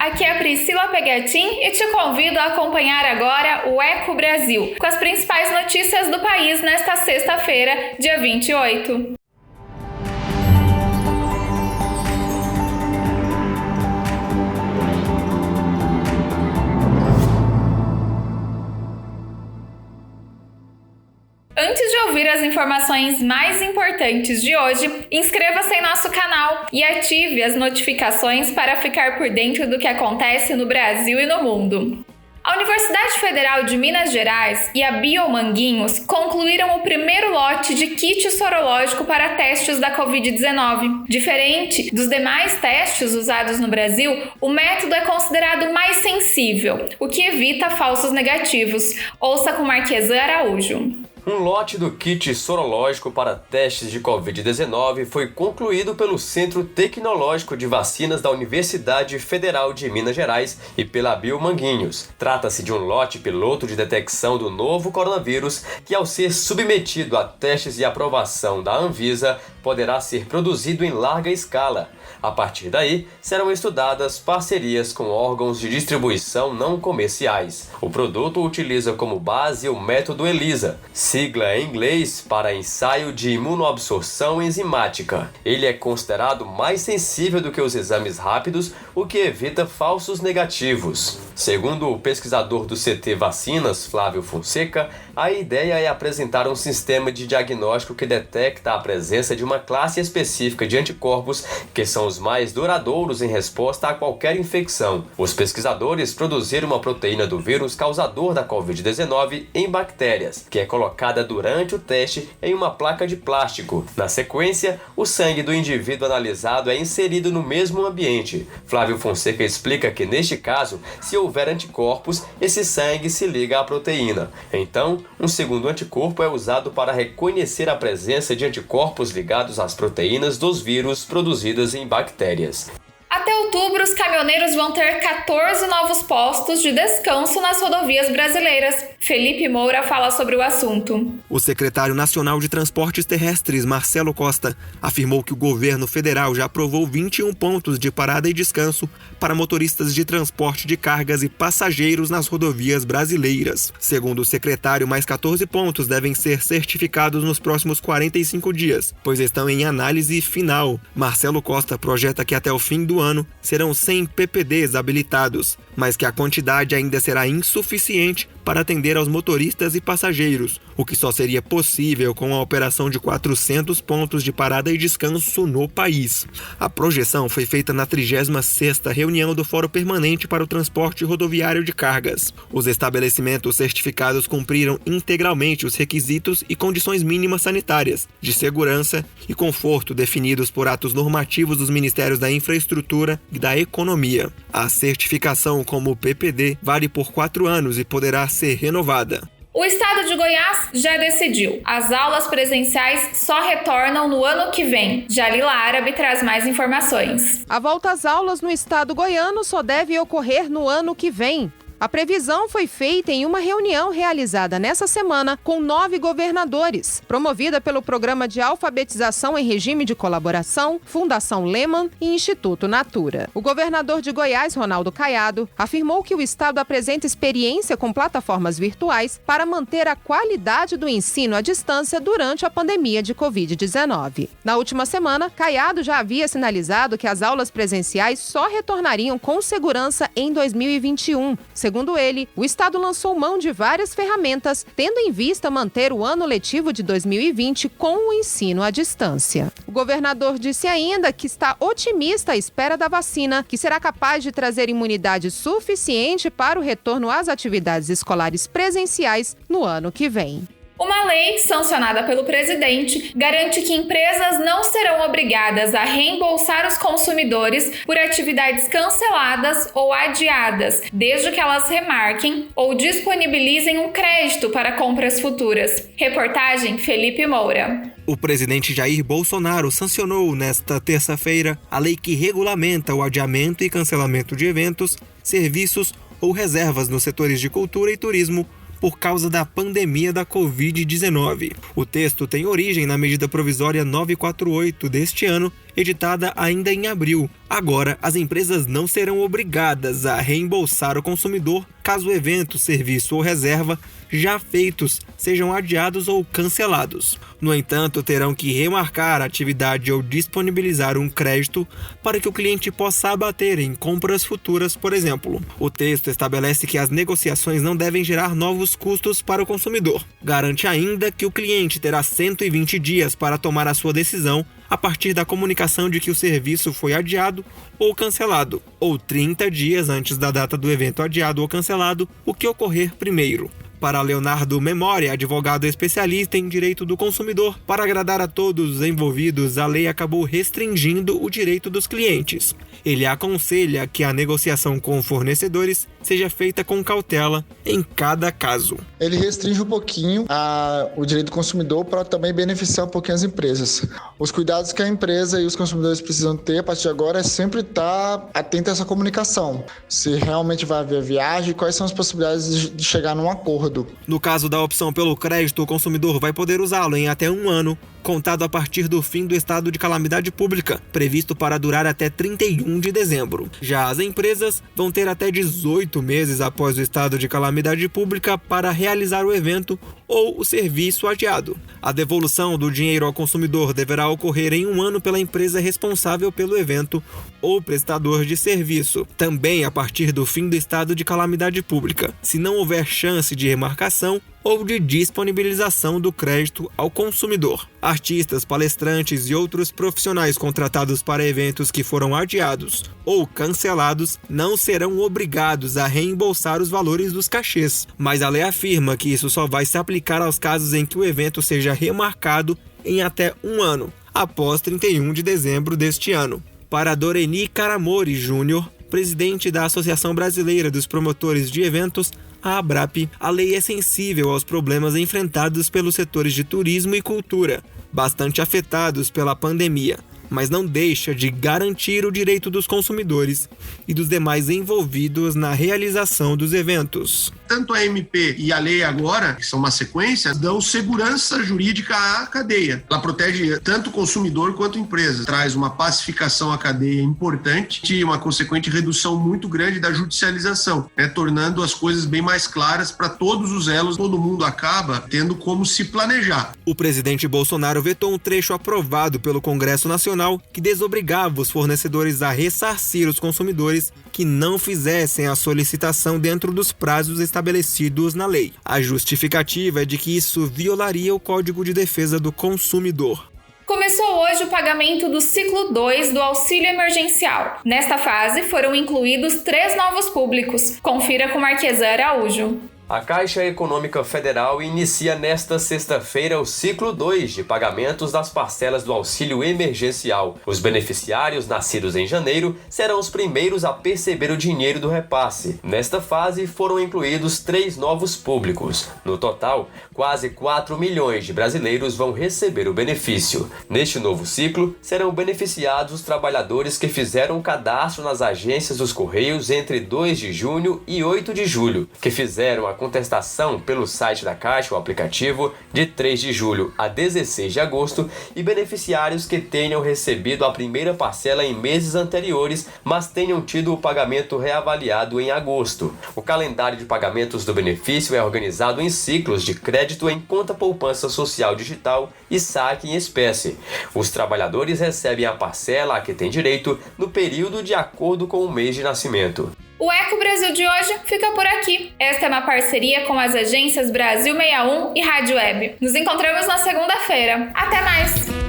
aqui é a Priscila Pegatin e te convido a acompanhar agora o Eco Brasil, com as principais notícias do país nesta sexta-feira, dia 28. Antes de ouvir as informações mais importantes de hoje, inscreva-se em nosso canal e ative as notificações para ficar por dentro do que acontece no Brasil e no mundo. A Universidade Federal de Minas Gerais e a Biomanguinhos concluíram o primeiro lote de kit sorológico para testes da Covid-19. Diferente dos demais testes usados no Brasil, o método é considerado mais sensível, o que evita falsos negativos. Ouça com Marquesan Araújo. Um lote do kit sorológico para testes de Covid-19 foi concluído pelo Centro Tecnológico de Vacinas da Universidade Federal de Minas Gerais e pela Biomanguinhos. Trata-se de um lote piloto de detecção do novo coronavírus que, ao ser submetido a testes e aprovação da Anvisa, poderá ser produzido em larga escala. A partir daí, serão estudadas parcerias com órgãos de distribuição não comerciais. O produto utiliza como base o método ELISA, sigla em inglês para ensaio de imunoabsorção enzimática. Ele é considerado mais sensível do que os exames rápidos, o que evita falsos negativos. Segundo o pesquisador do CT Vacinas, Flávio Fonseca, a ideia é apresentar um sistema de diagnóstico que detecta a presença de uma classe específica de anticorpos que são os mais duradouros em resposta a qualquer infecção. Os pesquisadores produziram uma proteína do vírus causador da Covid-19 em bactérias, que é colocada durante o teste em uma placa de plástico. Na sequência, o sangue do indivíduo analisado é inserido no mesmo ambiente. Flávio Fonseca explica que, neste caso, se houver anticorpos, esse sangue se liga à proteína. Então, um segundo anticorpo é usado para reconhecer a presença de anticorpos ligados às proteínas dos vírus produzidas em bactérias. Até outubro, os caminhoneiros vão ter 14 novos postos de descanso nas rodovias brasileiras. Felipe Moura fala sobre o assunto. O secretário nacional de Transportes Terrestres, Marcelo Costa, afirmou que o governo federal já aprovou 21 pontos de parada e descanso para motoristas de transporte de cargas e passageiros nas rodovias brasileiras. Segundo o secretário, mais 14 pontos devem ser certificados nos próximos 45 dias, pois estão em análise final. Marcelo Costa projeta que até o fim do ano serão 100 PPDs habilitados, mas que a quantidade ainda será insuficiente para atender aos motoristas e passageiros, o que só seria possível com a operação de 400 pontos de parada e descanso no país. A projeção foi feita na 36ª reunião do Fórum Permanente para o Transporte Rodoviário de Cargas. Os estabelecimentos certificados cumpriram integralmente os requisitos e condições mínimas sanitárias, de segurança e conforto definidos por atos normativos dos Ministérios da Infraestrutura e da Economia. A certificação como PPD vale por 4 anos e poderá ser renovada. O estado de Goiás já decidiu. As aulas presenciais só retornam no ano que vem. Jalila Árabe traz mais informações. A volta às aulas no estado goiano só deve ocorrer no ano que vem. A previsão foi feita em uma reunião realizada nessa semana com 9 governadores, promovida pelo Programa de Alfabetização em Regime de Colaboração, Fundação Lehman e Instituto Natura. O governador de Goiás, Ronaldo Caiado, afirmou que o estado apresenta experiência com plataformas virtuais para manter a qualidade do ensino à distância durante a pandemia de Covid-19. Na última semana, Caiado já havia sinalizado que as aulas presenciais só retornariam com segurança em 2021. Segundo ele, o estado lançou mão de várias ferramentas, tendo em vista manter o ano letivo de 2020 com o ensino à distância. O governador disse ainda que está otimista à espera da vacina, que será capaz de trazer imunidade suficiente para o retorno às atividades escolares presenciais no ano que vem. Uma lei, sancionada pelo presidente, garante que empresas não serão obrigadas a reembolsar os consumidores por atividades canceladas ou adiadas, desde que elas remarquem ou disponibilizem um crédito para compras futuras. Reportagem Felipe Moura. O presidente Jair Bolsonaro sancionou nesta terça-feira a lei que regulamenta o adiamento e cancelamento de eventos, serviços ou reservas nos setores de cultura e turismo por causa da pandemia da Covid-19. O texto tem origem na medida provisória 948 deste ano, editada ainda em abril. Agora, as empresas não serão obrigadas a reembolsar o consumidor caso o evento, serviço ou reserva já feitos sejam adiados ou cancelados. No entanto, terão que remarcar a atividade ou disponibilizar um crédito para que o cliente possa abater em compras futuras, por exemplo. O texto estabelece que as negociações não devem gerar novos custos para o consumidor. Garante ainda que o cliente terá 120 dias para tomar a sua decisão a partir da comunicação de que o serviço foi adiado ou cancelado, ou 30 dias antes da data do evento adiado ou cancelado, o que ocorrer primeiro. Para Leonardo Memória, advogado especialista em direito do consumidor, para agradar a todos os envolvidos, a lei acabou restringindo o direito dos clientes. Ele aconselha que a negociação com fornecedores seja feita com cautela em cada caso. Ele restringe um pouquinho o direito do consumidor para também beneficiar um pouquinho as empresas. Os cuidados que a empresa e os consumidores precisam ter a partir de agora é sempre estar atento a essa comunicação. Se realmente vai haver viagem, quais são as possibilidades de chegar num acordo. No caso da opção pelo crédito, o consumidor vai poder usá-lo em até 1 ano, contado a partir do fim do estado de calamidade pública, previsto para durar até 31 de dezembro. Já as empresas vão ter até 18 meses após o estado de calamidade pública para realizar o evento ou o serviço adiado. A devolução do dinheiro ao consumidor deverá ocorrer em 1 ano pela empresa responsável pelo evento ou prestador de serviço, também a partir do fim do estado de calamidade pública, se não houver chance de remarcação ou de disponibilização do crédito ao consumidor. Artistas, palestrantes e outros profissionais contratados para eventos que foram adiados ou cancelados não serão obrigados a reembolsar os valores dos cachês, mas a lei afirma que isso só vai se aplicar aos casos em que o evento seja remarcado em até 1 ano, após 31 de dezembro deste ano. Para Doreni Caramori Júnior, presidente da Associação Brasileira dos Promotores de Eventos, a ABRAP, a lei é sensível aos problemas enfrentados pelos setores de turismo e cultura, bastante afetados pela pandemia, mas não deixa de garantir o direito dos consumidores e dos demais envolvidos na realização dos eventos. Tanto a MP e a lei agora, que são uma sequência, dão segurança jurídica à cadeia. Ela protege tanto o consumidor quanto a empresa. Traz uma pacificação à cadeia importante e uma consequente redução muito grande da judicialização, tornando as coisas bem mais claras para todos os elos. Todo mundo acaba tendo como se planejar. O presidente Bolsonaro vetou um trecho aprovado pelo Congresso Nacional que desobrigava os fornecedores a ressarcir os consumidores que não fizessem a solicitação dentro dos prazos estabelecidos na lei. A justificativa é de que isso violaria o Código de Defesa do Consumidor. Começou hoje o pagamento do ciclo 2 do auxílio emergencial. Nesta fase foram incluídos 3 novos públicos. Confira com Marquesan Araújo. A Caixa Econômica Federal inicia nesta sexta-feira o ciclo 2 de pagamentos das parcelas do auxílio emergencial. Os beneficiários nascidos em janeiro serão os primeiros a perceber o dinheiro do repasse. Nesta fase foram incluídos 3 novos públicos. No total, quase 4 milhões de brasileiros vão receber o benefício. Neste novo ciclo, serão beneficiados os trabalhadores que fizeram o cadastro nas agências dos Correios entre 2 de junho e 8 de julho, que fizeram a contestação pelo site da Caixa, o aplicativo, de 3 de julho a 16 de agosto e beneficiários que tenham recebido a primeira parcela em meses anteriores, mas tenham tido o pagamento reavaliado em agosto. O calendário de pagamentos do benefício é organizado em ciclos de crédito em conta poupança social digital e saque em espécie. Os trabalhadores recebem a parcela a que têm direito no período de acordo com o mês de nascimento. O Eco Brasil de hoje fica por aqui. Esta é uma parceria com as agências Brasil 61 e Rádio Web. Nos encontramos na segunda-feira. Até mais!